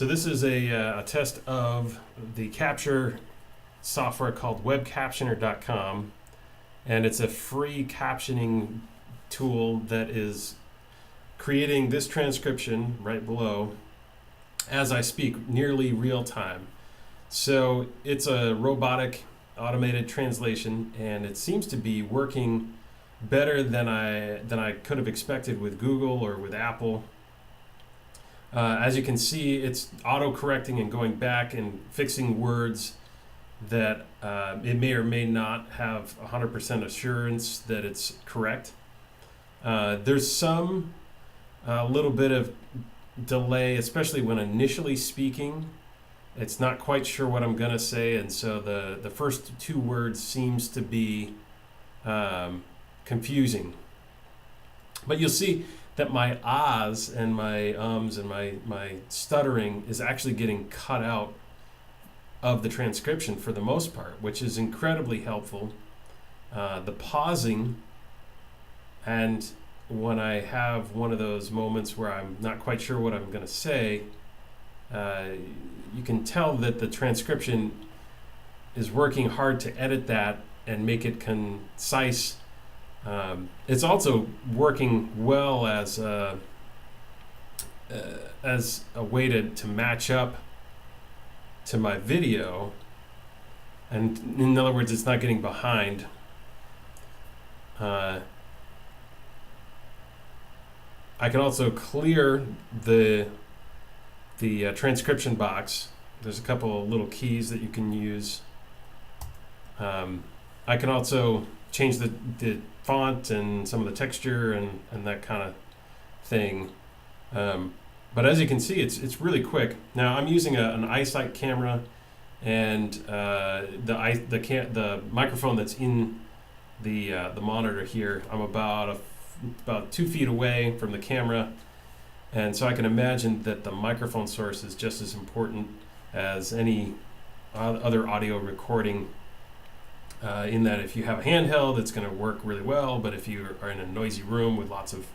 So this is a test of the capture software called Webcaptioner.com, and it's a free captioning tool that is creating this transcription right below as I speak, nearly real time. So it's a robotic automated translation, and it seems to be working better than I could have expected with Google or with Apple. As you can see, it's auto-correcting and going back and fixing words that it may or may not have 100% assurance that it's correct. There's some little bit of delay, especially when initially speaking. It's not quite sure what I'm going to say, and so the first two words seems to be confusing. But you'll see that my ahs and my ums and my stuttering is actually getting cut out of the transcription for the most part, which is incredibly helpful. The pausing, and when I have one of those moments where I'm not quite sure what I'm going to say, you can tell that the transcription is working hard to edit that and make it concise. It's also working well as a way to match up to my video, and in other words, it's not getting behind. I can also clear the transcription box. There's a couple of little keys that you can use. I can also change the font and some of the texture and that kind of thing. But as you can see, it's really quick. Now I'm using an eyesight camera, and the microphone that's in the monitor here. I'm about 2 feet away from the camera, and so I can imagine that the microphone source is just as important as any other audio recording. In that, if you have a handheld, it's going to work really well, but if you are in a noisy room with lots of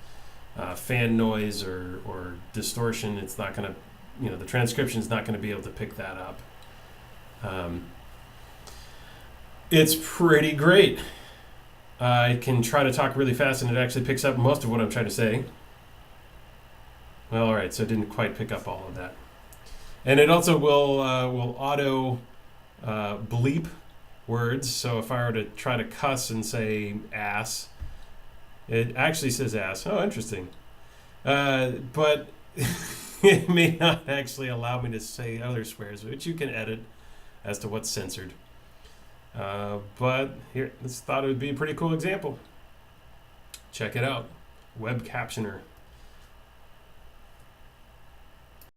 fan noise or distortion, it's not going to, the transcription is not going to be able to pick that up. It's pretty great. I can try to talk really fast, and it actually picks up most of what I'm trying to say. Well, all right, so it didn't quite pick up all of that. And it also will auto bleep words. So if I were to try to cuss and say ass, it actually says ass. Oh, interesting. But it may not actually allow me to say other swears, which you can edit as to what's censored. But here, just thought it would be a pretty cool example. Check it out. Webcaptioner.